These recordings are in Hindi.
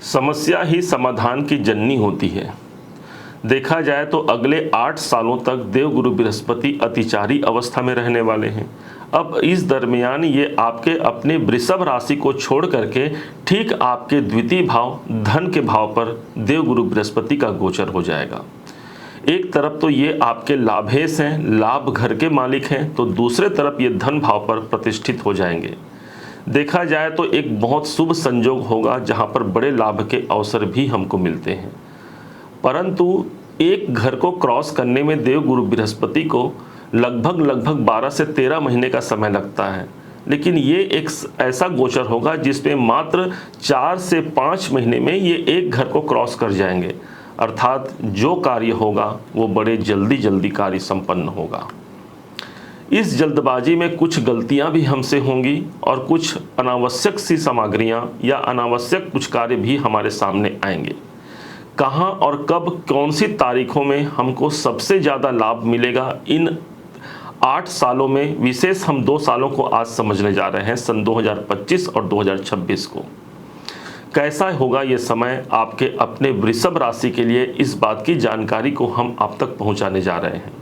समस्या ही समाधान की जननी होती है। देखा जाए तो अगले 8 सालों तक देवगुरु बृहस्पति अतिचारी अवस्था में रहने वाले हैं। अब इस दरमियान ये आपके अपने वृषभ राशि को छोड़ करके ठीक आपके द्वितीय भाव धन के भाव पर देवगुरु बृहस्पति का गोचर हो जाएगा। एक तरफ तो ये आपके लाभेश हैं, लाभ घर के मालिक हैं, तो दूसरे तरफ ये धन भाव पर प्रतिष्ठित हो जाएंगे। देखा जाए तो एक बहुत शुभ संयोग होगा जहाँ पर बड़े लाभ के अवसर भी हमको मिलते हैं। परंतु एक घर को क्रॉस करने में देवगुरु बृहस्पति को लगभग 12 से 13 महीने का समय लगता है, लेकिन ये एक ऐसा गोचर होगा जिसमें मात्र 4 से 5 महीने में ये एक घर को क्रॉस कर जाएंगे। अर्थात जो कार्य होगा वो बड़े जल्दी कार्य संपन्न होगा। इस जल्दबाजी में कुछ गलतियां भी हमसे होंगी और कुछ अनावश्यक सी सामग्रियां या अनावश्यक कुछ कार्य भी हमारे सामने आएंगे। कहां और कब कौन सी तारीखों में हमको सबसे ज़्यादा लाभ मिलेगा, इन 8 सालों में विशेष हम 2 सालों को आज समझने जा रहे हैं, सन 2025 और 2026 को। कैसा होगा ये समय आपके अपने वृषभ राशि के लिए, इस बात की जानकारी को हम आप तक पहुंचाने जा रहे हैं।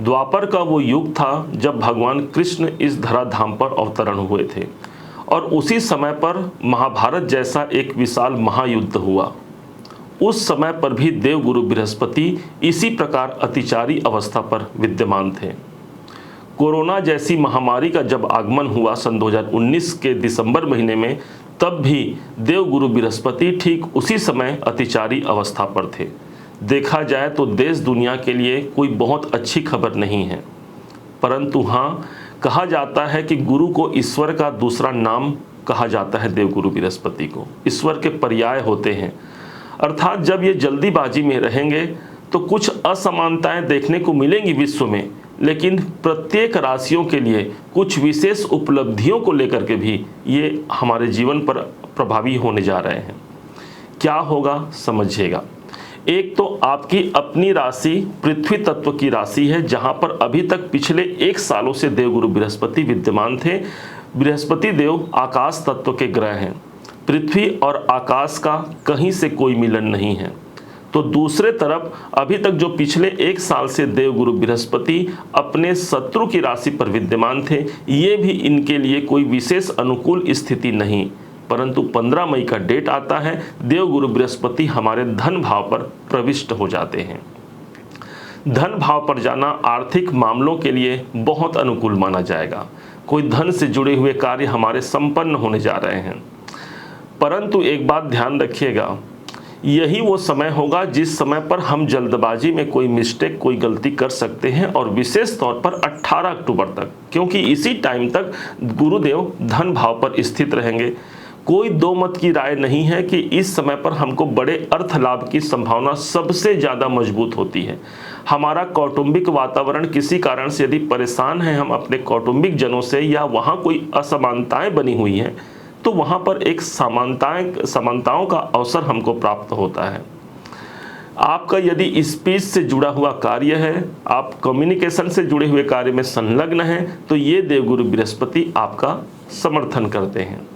द्वापर का वो युग था जब भगवान कृष्ण इस धराधाम पर अवतरण हुए थे और उसी समय पर महाभारत जैसा एक विशाल महायुद्ध हुआ। उस समय पर भी देवगुरु बृहस्पति इसी प्रकार अतिचारी अवस्था पर विद्यमान थे। कोरोना जैसी महामारी का जब आगमन हुआ सन 2019 के दिसंबर महीने में, तब भी देवगुरु बृहस्पति ठीक उसी समय अतिचारी अवस्था पर थे। देखा जाए तो देश दुनिया के लिए कोई बहुत अच्छी खबर नहीं है, परंतु हाँ, कहा जाता है कि गुरु को ईश्वर का दूसरा नाम कहा जाता है। देवगुरु बृहस्पति को ईश्वर के पर्याय होते हैं। अर्थात जब ये जल्दीबाजी में रहेंगे तो कुछ असमानताएं देखने को मिलेंगी विश्व में, लेकिन प्रत्येक राशियों के लिए कुछ विशेष उपलब्धियों को लेकर के भी ये हमारे जीवन पर प्रभावी होने जा रहे हैं। क्या होगा समझिएगा। एक तो आपकी अपनी राशि पृथ्वी तत्व की राशि है, जहां पर अभी तक पिछले 1 सालों से देवगुरु बृहस्पति विद्यमान थे। बृहस्पति देव आकाश तत्व के ग्रह हैं। पृथ्वी और आकाश का कहीं से कोई मिलन नहीं है। तो दूसरे तरफ अभी तक जो पिछले 1 साल से देवगुरु बृहस्पति अपने शत्रु की राशि पर विद्यमान थे, ये भी इनके लिए कोई विशेष अनुकूल स्थिति नहीं। परंतु 15 मई का डेट आता है, देवगुरु बृहस्पति हमारे धन भाव पर प्रविष्ट हो जाते हैं। धन भाव पर जाना आर्थिक मामलों के लिए बहुत अनुकूल माना जाएगा। कोई धन से जुड़े हुए कार्य हमारे संपन्न होने जा रहे हैं। परंतु एक बात ध्यान रखिएगा, यही वो समय होगा जिस समय पर हम जल्दबाजी में कोई मिस्टेक, कोई गलती कर सकते हैं, और विशेष तौर पर 18 अक्टूबर तक, क्योंकि इसी टाइम तक गुरुदेव धन भाव पर स्थित रहेंगे। कोई दो मत की राय नहीं है कि इस समय पर हमको बड़े अर्थ लाभ की संभावना सबसे ज़्यादा मजबूत होती है। हमारा कौटुंबिक वातावरण किसी कारण से यदि परेशान है हम अपने कौटुंबिक जनों से, या वहाँ कोई असमानताएं बनी हुई हैं, तो वहाँ पर एक समानताओं का अवसर हमको प्राप्त होता है। आपका यदि स्पीच से जुड़ा हुआ कार्य है, आप कम्युनिकेशन से जुड़े हुए कार्य में संलग्न हैं, तो ये देवगुरु बृहस्पति आपका समर्थन करते हैं।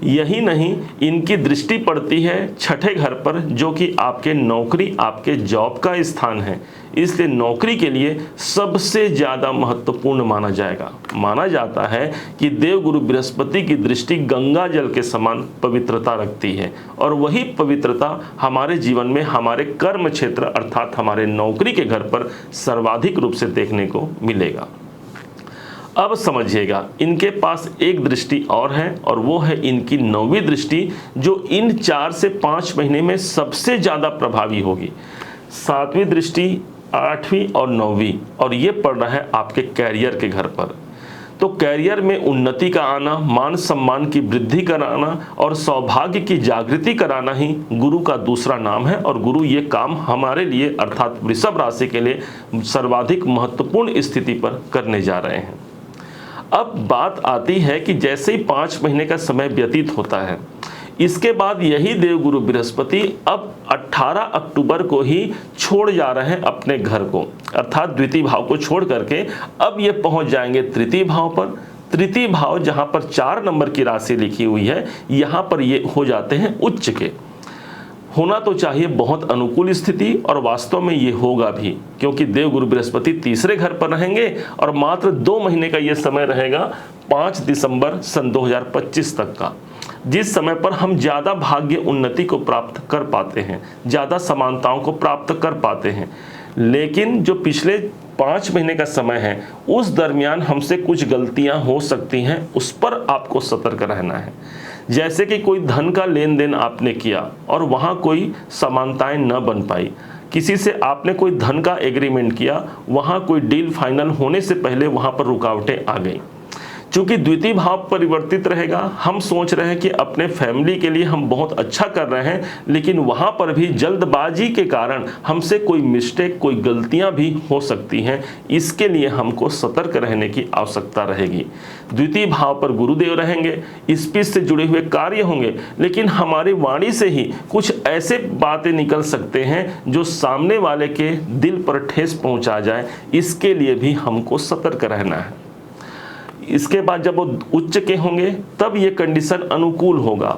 यही नहीं, इनकी दृष्टि पड़ती है 6ठे घर पर, जो कि आपके नौकरी, आपके जॉब का स्थान है। इसलिए नौकरी के लिए सबसे ज़्यादा महत्वपूर्ण माना जाएगा। माना जाता है कि देवगुरु बृहस्पति की दृष्टि गंगा जल के समान पवित्रता रखती है, और वही पवित्रता हमारे जीवन में हमारे कर्म क्षेत्र अर्थात हमारे नौकरी के घर पर सर्वाधिक रूप से देखने को मिलेगा। अब समझिएगा, इनके पास एक दृष्टि और है, और वो है इनकी 9वीं दृष्टि, जो इन 4 से 5 महीने में सबसे ज़्यादा प्रभावी होगी। 7वीं दृष्टि, 8वीं और 9वीं, और ये पड़ रहा है आपके कैरियर के घर पर। तो कैरियर में उन्नति का आना, मान सम्मान की वृद्धि कराना और सौभाग्य की जागृति कराना ही गुरु का दूसरा नाम है, और गुरु ये काम हमारे लिए अर्थात वृषभ राशि के लिए सर्वाधिक महत्वपूर्ण स्थिति पर करने जा रहे हैं। अब बात आती है कि जैसे ही 5 महीने का समय व्यतीत होता है, इसके बाद यही देवगुरु बृहस्पति अब 18 अक्टूबर को ही छोड़ जा रहे हैं अपने घर को, अर्थात द्वितीय भाव को छोड़ करके अब ये पहुंच जाएंगे तृतीय भाव पर। तृतीय भाव जहां पर 4 नंबर की राशि लिखी हुई है, यहां पर ये हो जाते हैं उच्च के। होना तो चाहिए बहुत अनुकूल स्थिति, और वास्तव में ये होगा भी, क्योंकि देवगुरु बृहस्पति तीसरे घर पर रहेंगे और मात्र 2 महीने का ये समय रहेगा 5 दिसंबर सन 2025 तक का, जिस समय पर हम ज़्यादा भाग्य उन्नति को प्राप्त कर पाते हैं, ज़्यादा समानताओं को प्राप्त कर पाते हैं। लेकिन जो पिछले 5 महीने का समय है उस दरमियान हमसे कुछ गलतियां हो सकती हैं, उस पर आपको सतर्क रहना है। जैसे कि कोई धन का लेन देन आपने किया और वहाँ कोई समानताएं न बन पाई, किसी से आपने कोई धन का एग्रीमेंट किया, वहाँ कोई डील फाइनल होने से पहले वहाँ पर रुकावटें आ गई। चूंकि द्वितीय भाव परिवर्तित रहेगा, हम सोच रहे हैं कि अपने फैमिली के लिए हम बहुत अच्छा कर रहे हैं, लेकिन वहाँ पर भी जल्दबाजी के कारण हमसे कोई मिस्टेक, कोई गलतियाँ भी हो सकती हैं। इसके लिए हमको सतर्क रहने की आवश्यकता रहेगी। द्वितीय भाव पर गुरुदेव रहेंगे, स्पीच से जुड़े हुए कार्य होंगे, लेकिन हमारी वाणी से ही कुछ ऐसे बातें निकल सकते हैं जो सामने वाले के दिल पर ठेस पहुँचा जाए। इसके लिए भी हमको सतर्क रहना है। इसके बाद जब वो उच्च के होंगे तब ये कंडीशन अनुकूल होगा।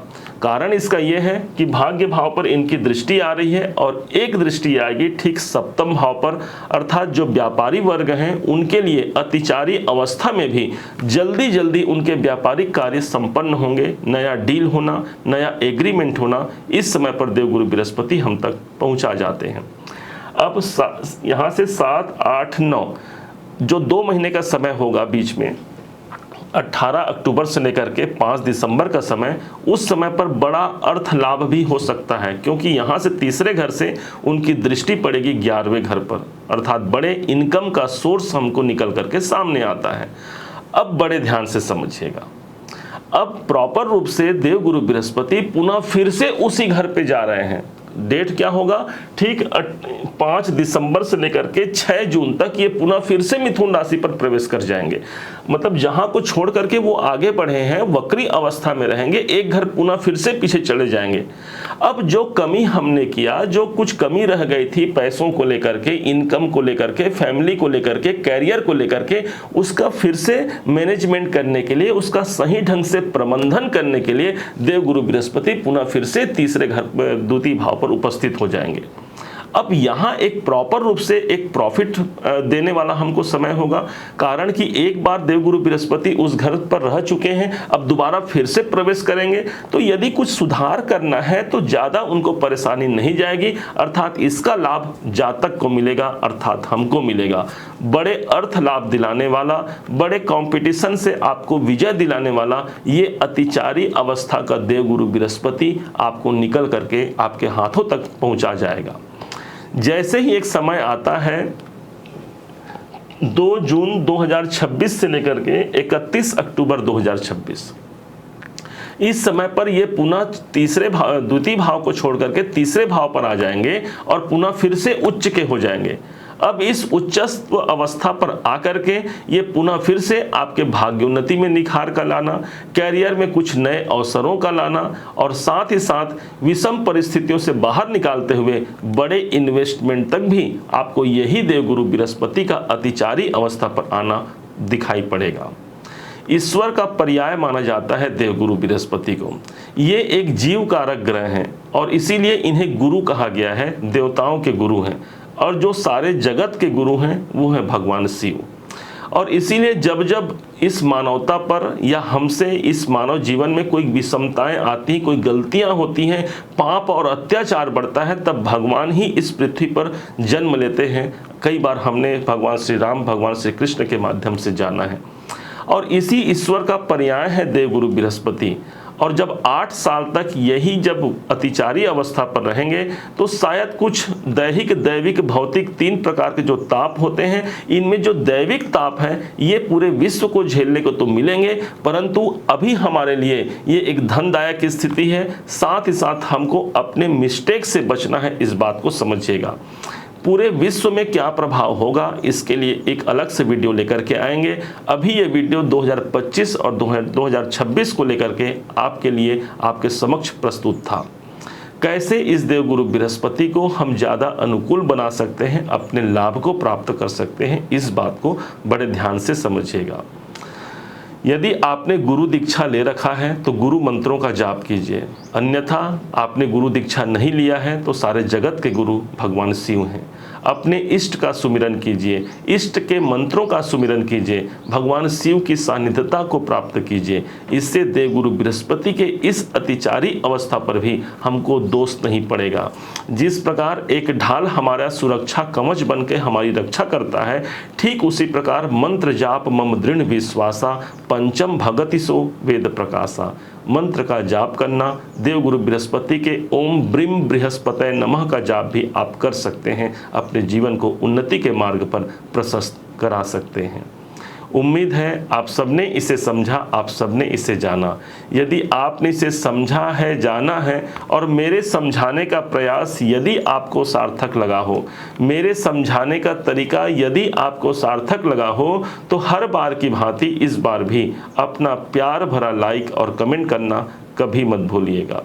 कारण इसका ये है कि भाग्य भाव पर इनकी दृष्टि आ रही है और एक दृष्टि आएगी ठीक सप्तम भाव पर, अर्थात जो व्यापारी वर्ग हैं उनके लिए अतिचारी अवस्था में भी जल्दी जल्दी उनके व्यापारिक कार्य संपन्न होंगे। नया डील होना, नया एग्रीमेंट होना, इस समय पर देवगुरु बृहस्पति हम तक पहुंचा जाते हैं। अब यहाँ से 7, 8, 9 जो 2 महीने का समय होगा बीच में, 18 अक्टूबर से लेकर के 5 दिसंबर का समय, उस समय पर बड़ा अर्थ लाभ भी हो सकता है, क्योंकि यहाँ से तीसरे घर से उनकी दृष्टि पड़ेगी 11वें घर पर, अर्थात बड़े इनकम का सोर्स हमको निकल करके सामने आता है। अब बड़े ध्यान से समझिएगा, अब प्रॉपर रूप से देवगुरु बृहस्पति पुनः फिर से उसी घर पे जा रहे हैं। डेट क्या होगा? ठीक 5 दिसंबर से लेकर के 6 जून तक ये पुनः फिर से मिथुन राशि पर प्रवेश कर जाएंगे। मतलब जहां को छोड़ करके वो आगे बढ़े हैं, वक्री अवस्था में रहेंगे, एक घर पुनः फिर से पीछे चले जाएंगे। अब जो कमी हमने किया, जो कुछ कमी रह गई थी पैसों को लेकर के, इनकम को लेकर के, फैमिली को लेकर के, कैरियर को लेकर के, उसका फिर से मैनेजमेंट करने के लिए, उसका सही ढंग से प्रबंधन करने के लिए देवगुरु बृहस्पति पुनः फिर से तीसरे घर द्वितीय भाव उपस्थित हो जाएंगे। अब यहाँ एक प्रॉपर रूप से एक प्रॉफिट देने वाला हमको समय होगा, कारण कि एक बार देवगुरु बृहस्पति उस घर पर रह चुके हैं, अब दोबारा फिर से प्रवेश करेंगे। तो यदि कुछ सुधार करना है तो ज़्यादा उनको परेशानी नहीं जाएगी, अर्थात इसका लाभ जातक को मिलेगा, अर्थात हमको मिलेगा। बड़े अर्थ लाभ दिलाने वाला, बड़े कंपटीशन से आपको विजय दिलाने वाला ये अतिचारी अवस्था का देवगुरु बृहस्पति आपको निकल करके आपके हाथों तक पहुँचा जाएगा। जैसे ही एक समय आता है 2 जून 2026 से लेकर के 31 अक्टूबर 2026, इस समय पर ये पुनः द्वितीय भाव को छोड़ करके तीसरे भाव पर आ जाएंगे और पुनः फिर से उच्च के हो जाएंगे। अब इस उच्चस्व अवस्था पर आकर के ये पुनः फिर से आपके भाग्योन्नति में निखार का लाना, कैरियर में कुछ नए अवसरों का लाना, और साथ ही साथ विषम परिस्थितियों से बाहर निकालते हुए बड़े इन्वेस्टमेंट तक भी आपको यही देवगुरु बृहस्पति का अतिचारी अवस्था पर आना दिखाई पड़ेगा। ईश्वर का पर्याय माना जाता है देवगुरु बृहस्पति को। ये एक जीव कारक ग्रह हैं और इसीलिए इन्हें गुरु कहा गया है, देवताओं के गुरु हैं, और जो सारे जगत के गुरु हैं वो है भगवान शिव। और इसीलिए जब जब इस मानवता पर या हमसे इस मानव जीवन में कोई विषमताएं आती, कोई गलतियां होती हैं, पाप और अत्याचार बढ़ता है, तब भगवान ही इस पृथ्वी पर जन्म लेते हैं। कई बार हमने भगवान श्री राम, भगवान श्री कृष्ण के माध्यम से जाना है, और इसी ईश्वर का पर्याय है देवगुरु बृहस्पति। और जब 8 साल तक यही जब अतिचारी अवस्था पर रहेंगे तो शायद कुछ दैहिक, दैविक, भौतिक 3 प्रकार के जो ताप होते हैं, इनमें जो दैविक ताप है ये पूरे विश्व को झेलने को तो मिलेंगे, परंतु अभी हमारे लिए ये एक धनदायक स्थिति है। साथ ही साथ हमको अपने मिस्टेक से बचना है, इस बात को समझिएगा। पूरे विश्व में क्या प्रभाव होगा इसके लिए एक अलग से वीडियो लेकर के आएंगे। अभी ये वीडियो 2025 और 2026 को लेकर के आपके लिए, आपके समक्ष प्रस्तुत था। कैसे इस देवगुरु बृहस्पति को हम ज़्यादा अनुकूल बना सकते हैं, अपने लाभ को प्राप्त कर सकते हैं, इस बात को बड़े ध्यान से समझिएगा। यदि आपने गुरु दीक्षा ले रखा है तो गुरु मंत्रों का जाप कीजिए, अन्यथा आपने गुरु दीक्षा नहीं लिया है तो सारे जगत के गुरु भगवान शिव हैं। अपने इष्ट का सुमिरन कीजिए, इष्ट के मंत्रों का सुमिरन कीजिए, भगवान शिव की सानिध्यता को प्राप्त कीजिए। इससे देवगुरु बृहस्पति के इस अतिचारी अवस्था पर भी हमको दोष नहीं पड़ेगा। जिस प्रकार एक ढाल हमारा सुरक्षा कवच बन के हमारी रक्षा करता है, ठीक उसी प्रकार मंत्र जाप मम दृढ़ विश्वासा पंचम भगति सो वेद प्रकाशा। मंत्र का जाप करना, देवगुरु बृहस्पति के ओम ब्रीम बृहस्पतये नमः का जाप भी आप कर सकते हैं, अपने जीवन को उन्नति के मार्ग पर प्रशस्त करा सकते हैं। उम्मीद है आप सबने इसे समझा, आप सबने इसे जाना। यदि आपने इसे समझा है, जाना है और मेरे समझाने का प्रयास यदि आपको सार्थक लगा हो, मेरे समझाने का तरीका यदि आपको सार्थक लगा हो, तो हर बार की भांति इस बार भी अपना प्यार भरा लाइक और कमेंट करना कभी मत भूलिएगा।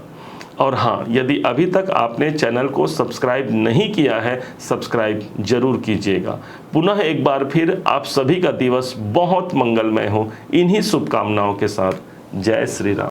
और हाँ, यदि अभी तक आपने चैनल को सब्सक्राइब नहीं किया है, सब्सक्राइब जरूर कीजिएगा। पुनः एक बार फिर आप सभी का दिवस बहुत मंगलमय हो, इन्हीं शुभकामनाओं के साथ। जय श्री राम।